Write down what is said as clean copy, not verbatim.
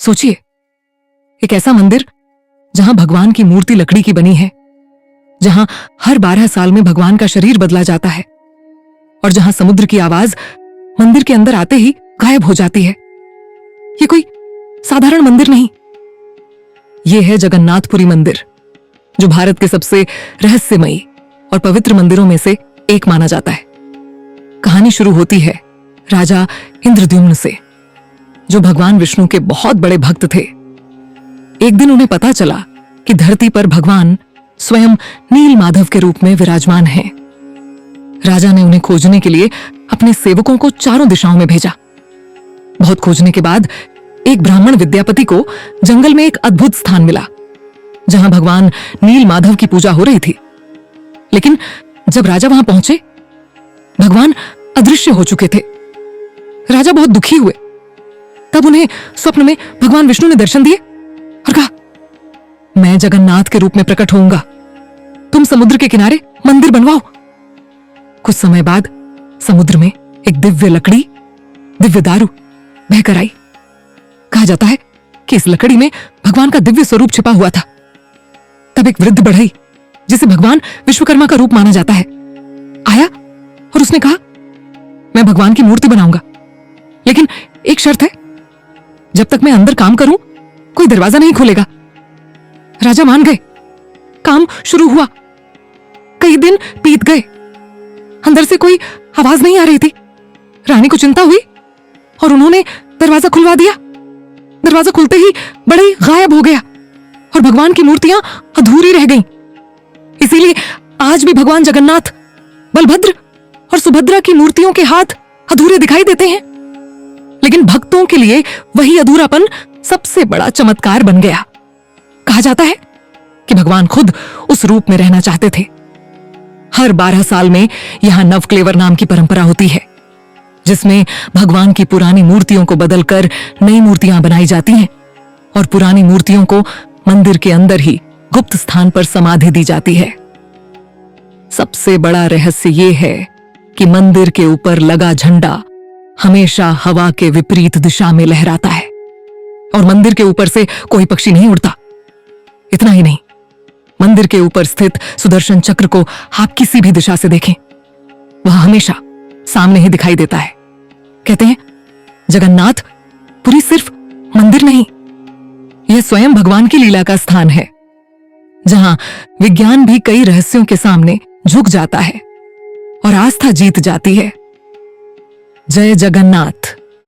सोचिए, एक ऐसा मंदिर जहां भगवान की मूर्ति लकड़ी की बनी है, जहां हर 12 साल में भगवान का शरीर बदला जाता है और जहां समुद्र की आवाज मंदिर के अंदर आते ही गायब हो जाती है। ये कोई साधारण मंदिर नहीं, ये है जगन्नाथपुरी मंदिर, जो भारत के सबसे रहस्यमयी और पवित्र मंदिरों में से एक माना जाता है। कहानी शुरू होती है राजा इंद्रद्युम्न से, जो भगवान विष्णु के बहुत बड़े भक्त थे। एक दिन उन्हें पता चला कि धरती पर भगवान स्वयं नील माधव के रूप में विराजमान हैं। राजा ने उन्हें खोजने के लिए अपने सेवकों को चारों दिशाओं में भेजा। बहुत खोजने के बाद एक ब्राह्मण विद्यापति को जंगल में एक अद्भुत स्थान मिला, जहां भगवान नील माधव की पूजा हो रही थी। लेकिन जब राजा वहां पहुंचे, भगवान अदृश्य हो चुके थे। राजा बहुत दुखी हुए। तब उन्हें स्वप्न में भगवान विष्णु ने दर्शन दिए और कहा, मैं जगन्नाथ के रूप में प्रकट होऊंगा, तुम समुद्र के किनारे मंदिर बनवाओ। कुछ समय बाद समुद्र में एक दिव्य लकड़ी, दिव्य दारू बहकर आई। कहा जाता है कि इस लकड़ी में भगवान का दिव्य स्वरूप छिपा हुआ था। तब एक वृद्ध बढ़ई, जिसे भगवान विश्वकर्मा का रूप माना जाता है, आया और उसने कहा, मैं भगवान की मूर्ति बनाऊंगा, लेकिन एक शर्त है, जब तक मैं अंदर काम करूं कोई दरवाजा नहीं खोलेगा। राजा मान गए। काम शुरू हुआ। कई दिन बीत गए, अंदर से कोई आवाज नहीं आ रही थी। रानी को चिंता हुई और उन्होंने दरवाजा खुलवा दिया। दरवाजा खुलते ही बढ़ई गायब हो गया और भगवान की मूर्तियां अधूरी रह गईं। इसीलिए आज भी भगवान जगन्नाथ, बलभद्र और सुभद्रा की मूर्तियों के हाथ अधूरे दिखाई देते हैं। लेकिन भक्तों के लिए वही अधूरापन सबसे बड़ा चमत्कार बन गया। कहा जाता है कि भगवान खुद उस रूप में रहना चाहते थे। हर 12 साल में यहां नवक्लेवर नाम की परंपरा होती है, जिसमें भगवान की पुरानी मूर्तियों को बदलकर नई मूर्तियां बनाई जाती हैं और पुरानी मूर्तियों को मंदिर के अंदर ही गुप्त स्थान पर समाधि दी जाती है। सबसे बड़ा रहस्य यह है कि मंदिर के ऊपर लगा झंडा हमेशा हवा के विपरीत दिशा में लहराता है और मंदिर के ऊपर से कोई पक्षी नहीं उड़ता। इतना ही नहीं, मंदिर के ऊपर स्थित सुदर्शन चक्र को आप किसी भी दिशा से देखें, वह हमेशा सामने ही दिखाई देता है। कहते हैं जगन्नाथ पुरी सिर्फ मंदिर नहीं, यह स्वयं भगवान की लीला का स्थान है, जहां विज्ञान भी कई रहस्यों के सामने झुक जाता है और आस्था जीत जाती है। जय जगन्नाथ।